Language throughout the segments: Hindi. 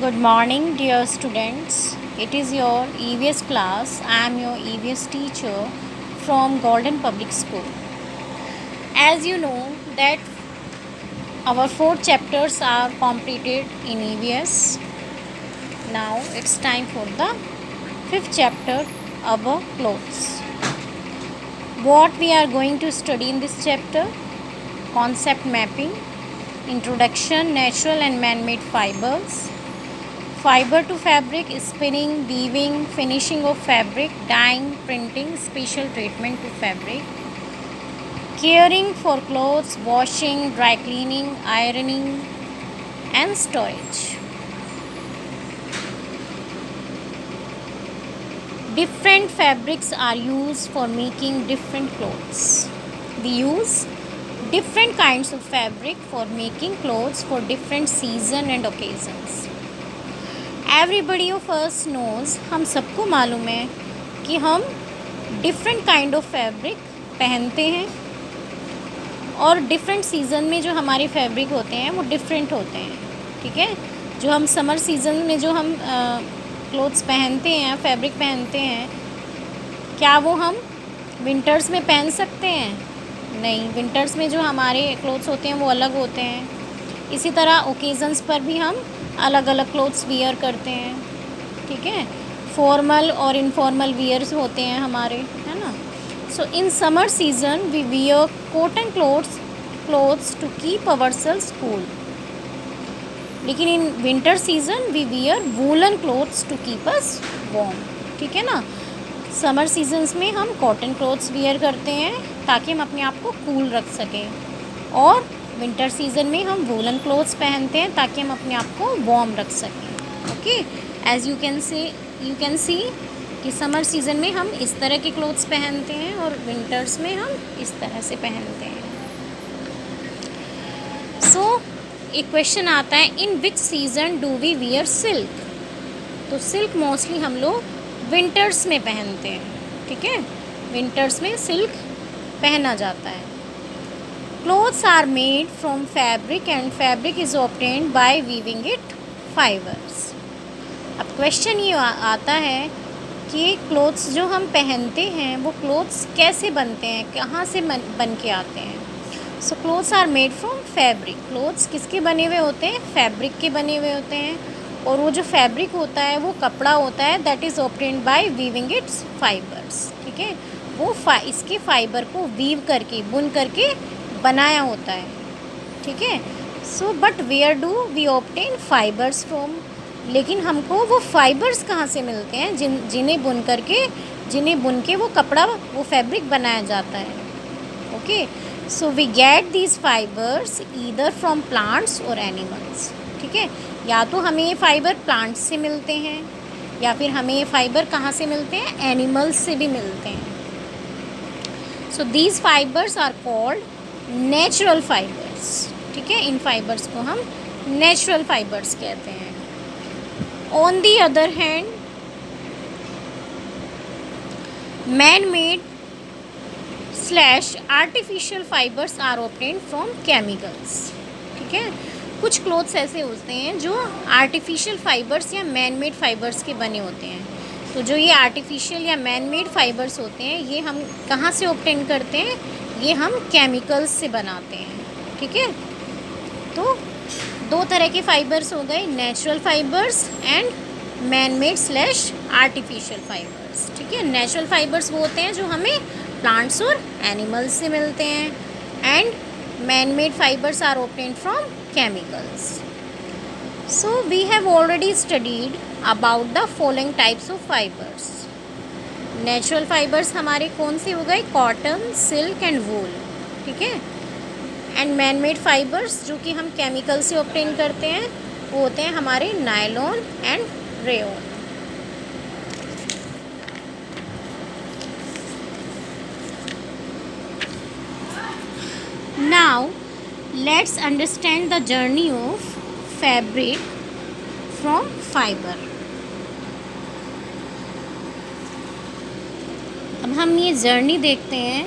Good morning, dear students. It is your EVS class. I am your EVS teacher from Golden Public School. As you know that our 4 chapters are completed in EVS. Now it's time for the 5th chapter, our clothes. What we are going to study in this chapter? Concept mapping, introduction, natural and man-made fibers, fiber to fabric, spinning, weaving, finishing of fabric, dyeing, printing, special treatment to fabric, caring for clothes, washing, dry cleaning, ironing, and storage. Different fabrics are used for making different clothes. We use different kinds of fabric for making clothes for different season and occasions. Everybody of us knows, हम सबको मालूम है कि हम डिफरेंट काइंड ऑफ फैब्रिक पहनते हैं और डिफरेंट सीज़न में जो हमारे फैब्रिक होते हैं वो डिफरेंट होते हैं. ठीक है, जो हम समर सीज़न में जो हम क्लोथ्स पहनते हैं, फैब्रिक पहनते हैं, क्या वो हम विंटर्स में पहन सकते हैं? नहीं, विंटर्स में जो हमारे क्लोथ्स होते हैं वो अलग होते हैं. इसी तरह ओकेज़न्स पर भी हम अलग अलग क्लोथ्स वियर करते हैं. ठीक है, फॉर्मल और इनफॉर्मल वियर्स होते हैं हमारे, है ना. So in summer season we wear cotton clothes to keep our selves cool. लेकिन in winter season we wear woollen clothes to keep us warm. ठीक है ना. समर सीजन्स में हम कॉटन क्लोथ्स वियर करते हैं ताकि हम अपने आप को कूल रख सकें, और विंटर सीज़न में हम वूलन क्लोथ्स पहनते हैं ताकि हम अपने आप को वार्म रख सकें. Okay, as you can see कि समर सीज़न में हम इस तरह के क्लोथ्स पहनते हैं और विंटर्स में हम इस तरह से पहनते हैं. सो एक क्वेश्चन आता है, in which season do we wear silk. तो सिल्क मोस्टली हम लोग विंटर्स में पहनते हैं. ठीक है, विंटर्स में सिल्क पहना जाता है. Clothes are made from fabric and fabric is obtained by weaving it fibers. अब क्वेश्चन ये आता है कि क्लोथ्स जो हम पहनते हैं वो क्लोथ्स कैसे बनते हैं, कहाँ से बन के आते हैं. So clothes are made from fabric. Clothes किसके बने हुए होते हैं? फैब्रिक के बने हुए होते हैं. और वो जो फैब्रिक होता है वो कपड़ा होता है, that is obtained by weaving it's fibres. ठीक है, वो इसके फाइबर को वीव करके, बुन करके बनाया होता है. ठीक है. So but where do we obtain fibres from. लेकिन हमको वो फाइबर्स कहाँ से मिलते हैं जिन्हें बुन के वो कपड़ा, वो फैब्रिक बनाया जाता है. Okay, so we get these fibres either from plants और एनिमल्स. ठीक है, या तो हमें ये फाइबर प्लांट्स से मिलते हैं या फिर हमें ये फाइबर कहाँ से मिलते हैं? एनिमल्स से भी मिलते हैं. So these fibres are called natural fibres. ठीक है, इन फाइबर्स को हम नेचुरल फाइबर्स कहते हैं. On the other hand man made / artificial fibres are obtained from chemicals. ठीक है, कुछ क्लोथ्स ऐसे होते हैं जो आर्टिफिशियल फाइबर्स या मैन मेड फाइबर्स के बने होते हैं. तो जो ये आर्टिफिशियल या मैन मेड फाइबर्स होते हैं ये हम कहाँ से ऑब्टेन करते हैं? ये हम केमिकल्स से बनाते हैं. ठीक है, तो 2 तरह के फाइबर्स हो गए, natural fibres and man made / artificial fibres. ठीक है, नेचुरल फाइबर्स वो होते हैं जो हमें प्लांट्स और एनिमल्स से मिलते हैं, and man made fibres are obtained from chemicals. So we have already studied about the following types of fibres. Natural fibres हमारे कौन से हो गए? Cotton, silk and wool. ठीक है, एंड मैन मेड फाइबर्स जो कि हम केमिकल से ऑब्टेन करते हैं वो होते हैं हमारे nylon and rayon. Now let's understand the journey of fabric from fibre. अब हम ये जर्नी देखते हैं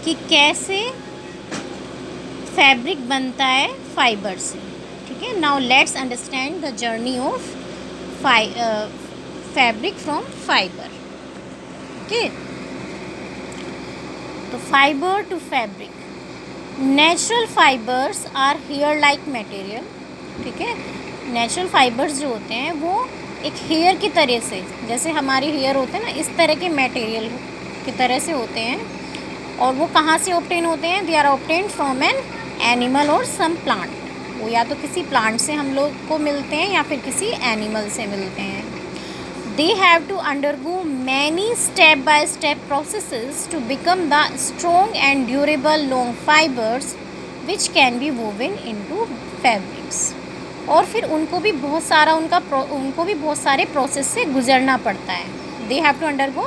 कि कैसे फैब्रिक बनता है फाइबर से. ठीक है, now let's understand the journey of fabric from fibre. Okay, तो fibre to fabric, natural fibres are hair like material. ठीक है, नेचुरल फाइबर्स जो होते हैं वो एक हेयर की तरह से, जैसे हमारे हेयर होते हैं ना, इस तरह के मटेरियल की तरह से होते हैं। और वो कहाँ से ऑब्टेन होते हैं? They are obtain from an animal और सम प्लांट। वो या तो किसी प्लांट से हम लोग को मिलते हैं या फिर किसी एनिमल से मिलते हैं। They have to undergo many step-by-step processes to become the strong and durable long fibers which can be woven into fabrics। और फिर उनको भी बहुत सारे प्रोसेस से गुजरना पड़ता है। They have to undergo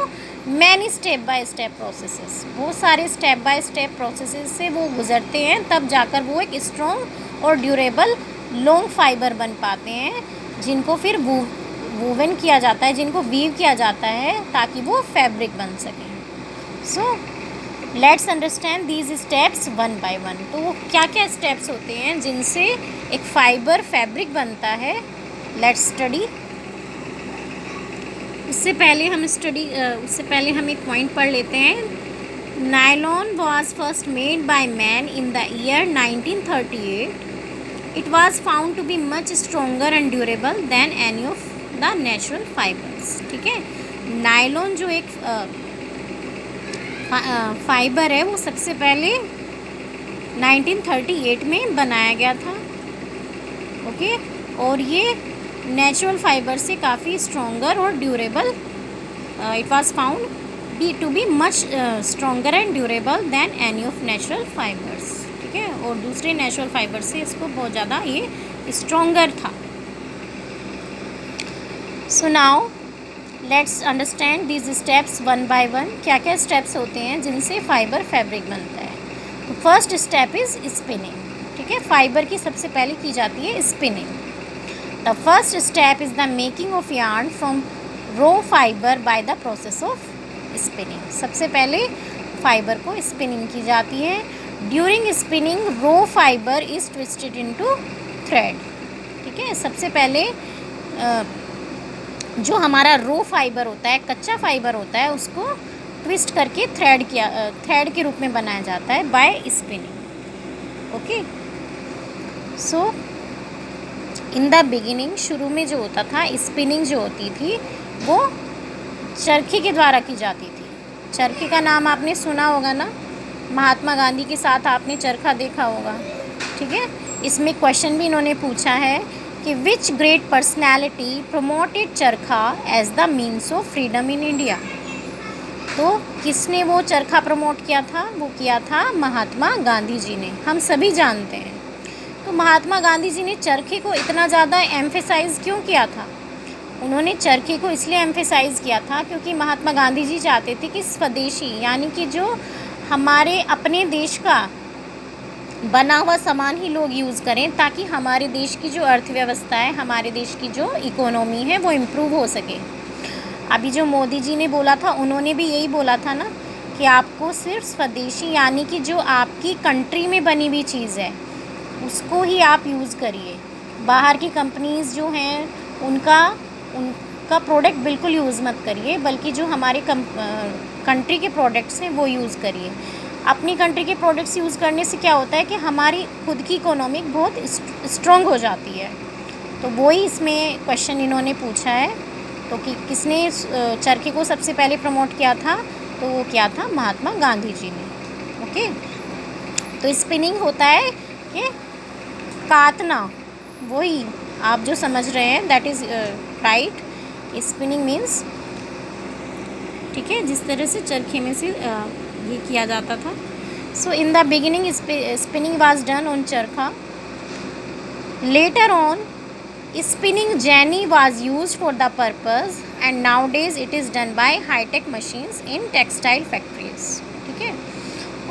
many step-by-step processes। बहुत सारे step-by-step processes से वो गुजरते हैं, तब जाकर वो एक स्ट्रॉन्ग और ड्यूरेबल लॉन्ग फाइबर बन पाते हैं, जिनको फिर वूवन किया जाता है, जिनको वीव किया जाता है ताकि वो फैब्रिक बन सके। So let's understand these steps one by one. तो वो क्या क्या स्टेप्स होते हैं जिनसे एक फाइबर फैब्रिक बनता है? Let's study. उससे पहले हम एक पॉइंट पढ़ लेते हैं। Nylon was first made by man in the year 1938। It was found to be much stronger and durable than any of the natural fibres. ठीक है, नायलॉन जो एक फाइबर है वो सबसे पहले 1938 में बनाया गया था। ओके, और ये नेचुरल फाइबर से काफ़ी स्ट्रोंगर और durable, it was found to be much stronger and durable than any of natural fibres. ठीक है, और दूसरे नेचुरल फाइबर से इसको बहुत ज़्यादा ये स्ट्रोंगर था। So now let's understand these steps one by one. क्या क्या स्टेप्स होते हैं जिनसे फाइबर फैब्रिक बनता है? तो फर्स्ट स्टेप इज़ स्पिनिंग। ठीक है, फाइबर की सबसे पहले की जाती है spinning. The first step is the making of yarn from raw fibre by the process of spinning. सबसे पहले फाइबर को स्पिनिंग की जाती है। During spinning raw fibre is twisted into thread. ठीक है, सबसे पहले जो हमारा रो फाइबर होता है, कच्चा फाइबर होता है, उसको ट्विस्ट करके थ्रेड के रूप में बनाया जाता है by spinning. Okay, so in the beginning, शुरू में जो होता था, स्पिनिंग जो होती थी वो चरखे के द्वारा की जाती थी। चरखे का नाम आपने सुना होगा ना, महात्मा गांधी के साथ आपने चरखा देखा होगा। ठीक है, इसमें क्वेश्चन भी इन्होंने पूछा है कि which great personality promoted charkha as the means of freedom in India. तो किसने वो चरखा प्रमोट किया था? वो किया था महात्मा गांधी जी ने, हम सभी जानते हैं। तो महात्मा गांधी जी ने चरखे को इतना ज़्यादा एम्फेसाइज़ क्यों किया था? उन्होंने चरखे को इसलिए एम्फेसाइज़ किया था क्योंकि महात्मा गांधी जी चाहते थे कि स्वदेशी, यानी कि जो हमारे अपने देश का बना हुआ सामान ही लोग यूज़ करें, ताकि हमारे देश की जो अर्थव्यवस्था है, हमारे देश की जो इकोनॉमी है, वो इम्प्रूव हो सके। अभी जो मोदी जी ने बोला था, उन्होंने भी यही बोला था ना कि आपको सिर्फ स्वदेशी, यानी कि जो आपकी कंट्री में बनी हुई चीज़ है उसको ही आप यूज़ करिए। बाहर की कंपनीज़ जो हैं उनका प्रोडक्ट बिल्कुल यूज़ मत करिए, बल्कि जो हमारे कंट्री के प्रोडक्ट्स हैं वो यूज़ करिए। अपनी कंट्री के प्रोडक्ट्स यूज़ करने से क्या होता है कि हमारी खुद की इकोनॉमी बहुत स्ट्रॉन्ग हो जाती है। तो वही इसमें क्वेश्चन इन्होंने पूछा है। तो कि किसने चरखे को सबसे पहले प्रमोट किया था? तो वो क्या था? महात्मा गांधी जी ने। ओके, तो स्पिनिंग होता है कि काटना, वही आप जो समझ रहे हैं, that is right. Spinning means, ठीक है, जिस तरह से चरखे में से ये किया जाता था। So in the beginning spinning was done on charkha. Later on spinning jenny was use for the purpose and nowadays it is done by high tech machines in textile factories. ठीक है,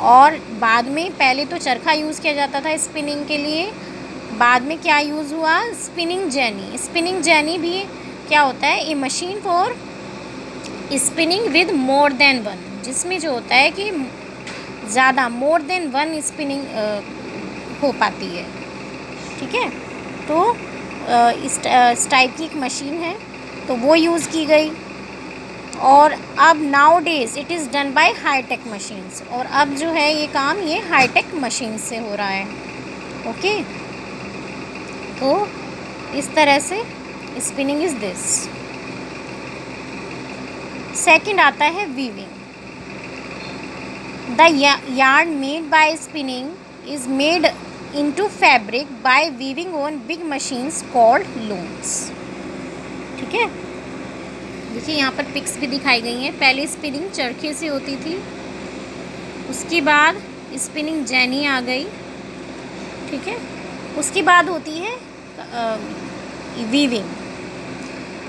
और बाद में पहले तो चरखा यूज़ किया जाता था स्पिनिंग के लिए, बाद में क्या यूज़ हुआ? Spinning jenny. स्पिनिंग जेनी भी क्या होता है? A machine for spinning with more than one, जिसमें जो होता है कि ज़्यादा, मोर देन वन स्पिनिंग हो पाती है। ठीक है, तो इस टाइप की एक मशीन है तो वो यूज़ की गई। और अब nowadays it is done by high tech machines, और अब जो है ये काम ये हाईटेक मशीन से हो रहा है। ओके, तो इस तरह से स्पिनिंग इज़ दिस। सेकंड आता है weaving. The yarn made by spinning is made into fabric by weaving on big machines called looms। ठीक है, देखिए यहाँ पर पिक्स भी दिखाई गई हैं। पहले स्पिनिंग चरखे से होती थी, उसके बाद स्पिनिंग जेनी आ गई। ठीक है, उसके बाद होती है weaving.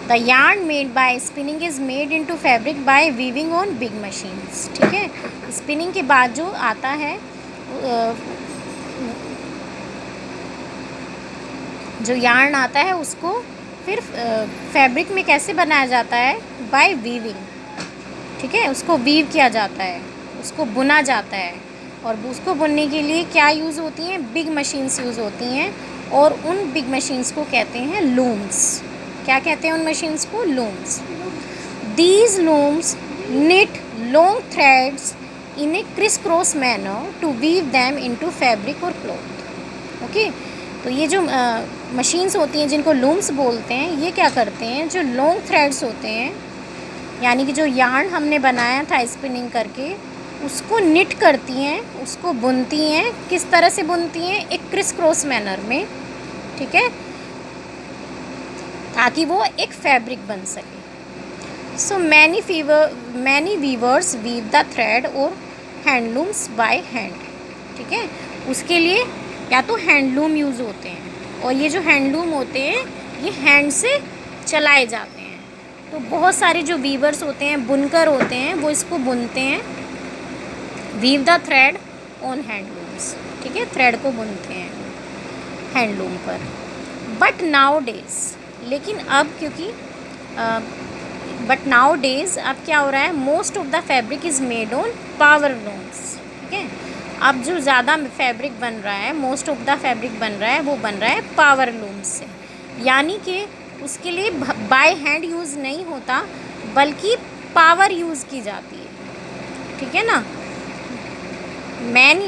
The yarn made by spinning is made into fabric by weaving on big machines। ठीक है, स्पिनिंग के बाद जो आता है जो yarn आता है उसको फिर फैब्रिक में कैसे बनाया जाता है, बाय वीविंग। ठीक है, उसको वीव किया जाता है, उसको बुना जाता है, और उसको बुनने के लिए क्या यूज़ होती हैं, बिग मशीन्स यूज़ होती हैं, और उन बिग मशीन्स को कहते हैं लूम्स। क्या कहते हैं उन मशीन्स को, looms. These looms knit long threads in a criss-cross manner to weave them into fabric or cloth। Okay, तो ये जो मशीन्स होती हैं जिनको लूम्स बोलते हैं, ये क्या करते हैं, जो लॉन्ग थ्रेड्स होते हैं, यानी कि जो यार्न हमने बनाया था स्पिनिंग करके, उसको निट करती हैं, उसको बुनती हैं। किस तरह से बुनती हैं, एक क्रिस क्रॉस मैनर में। ठीक है, ताकि वो एक फैब्रिक बन सके। So many weavers weave the thread और हैंडलूम्स बाय हैंड। ठीक है, उसके लिए या तो हैंडलूम यूज़ होते हैं, और ये जो हैंडलूम होते हैं ये हैंड से चलाए जाते हैं। तो बहुत सारे जो वीवर्स होते हैं, बुनकर होते हैं, वो इसको बुनते हैं, weave the thread on handlooms. ठीक है, थ्रेड को बुनते हैं हैंडलूम पर। बट नाउ डेज, लेकिन अब क्योंकि बट नाउ डेज अब क्या हो रहा है, most of the fabric is made on power looms. ठीक है, अब जो ज़्यादा फैब्रिक बन रहा है, मोस्ट ऑफ द फैब्रिक बन रहा है, वो बन रहा है पावर लूम्स से। यानी कि उसके लिए बाय हैंड यूज़ नहीं होता, बल्कि पावर यूज़ की जाती है। ठीक है ना, मैन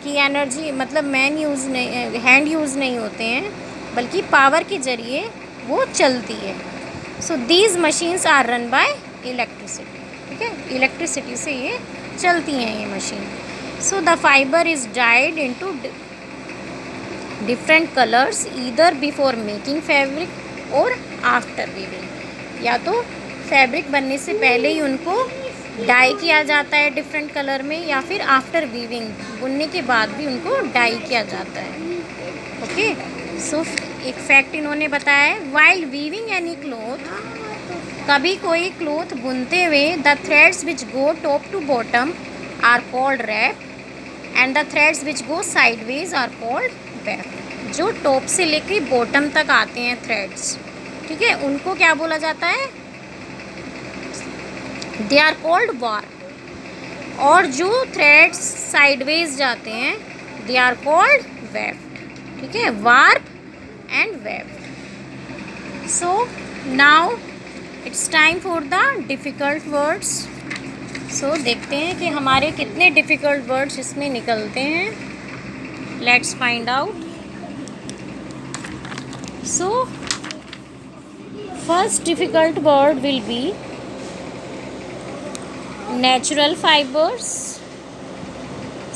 की एनर्जी, मतलब मैन यूज़ नहीं, हैंड यूज़ नहीं होते हैं, बल्कि पावर के ज़रिए वो चलती है। So these machines are run by electricity. ठीक है, इलेक्ट्रिसिटी से ये चलती हैं ये machine. So the fibre is dyed into different colours either before making fabric और आफ्टर वीविंग। या तो फैब्रिक बनने से पहले ही उनको डाई किया जाता है डिफरेंट कलर में, या फिर आफ्टर वीविंग, बुनने के बाद भी उनको डाई किया जाता है। ओके, सो एक फैक्ट इन्होंने बताया है, वाइल वीविंग एनी क्लॉथ, कभी कोई क्लॉथ बुनते हुए, the threads which go top to bottom are called warp and the threads which go sideways are called weft. जो टॉप से लेकर बॉटम तक आते हैं थ्रेड्स, ठीक है, उनको क्या बोला जाता है, दे आर कॉल्ड वार्प। और जो थ्रेड्स साइडवेज जाते हैं, दे आर कॉल्ड वेफ्ट। ठीक है, warp and weft. So now it's time for the difficult words. सो देखते हैं कि हमारे कितने डिफ़िकल्ट वर्ड्स इसमें निकलते हैं। Let's find out. So first difficult word will be natural fibers,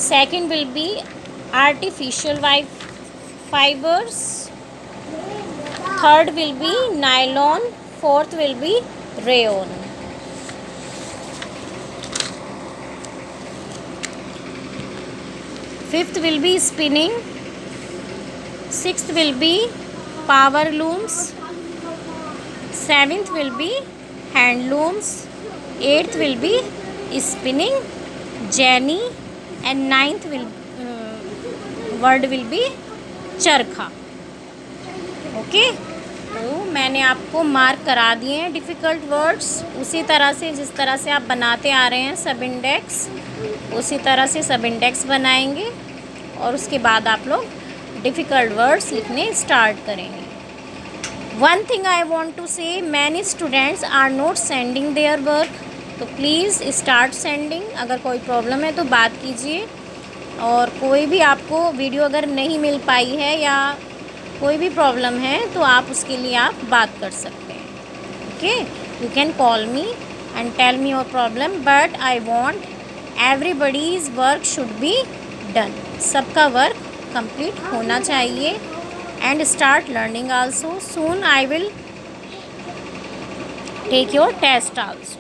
second will be artificial fibers, third will be nylon, fourth will be rayon। Fifth will be spinning, sixth will be power looms, seventh will be hand looms, eighth will be spinning jenny, and ninth word will be चरखा। ओके, तो मैंने आपको मार्क करा दिए हैं डिफ़िकल्ट वर्ड्स। उसी तरह से जिस तरह से आप बनाते आ रहे हैं सब इंडेक्स, उसी तरह से सब इंडेक्स बनाएंगे, और उसके बाद आप लोग डिफ़िकल्ट वर्ड्स लिखने स्टार्ट करेंगे। One thing I want to say, many students are not sending their work, तो प्लीज़ स्टार्ट सेंडिंग। अगर कोई प्रॉब्लम है तो बात कीजिए, और कोई भी आपको वीडियो अगर नहीं मिल पाई है या कोई भी प्रॉब्लम है तो आप उसके लिए आप बात कर सकते हैं। Okay, you can call me and tell me your problem, but I want everybody's work should be done, सबका वर्क कंप्लीट होना चाहिए। And start learning also, soon I will take your test also.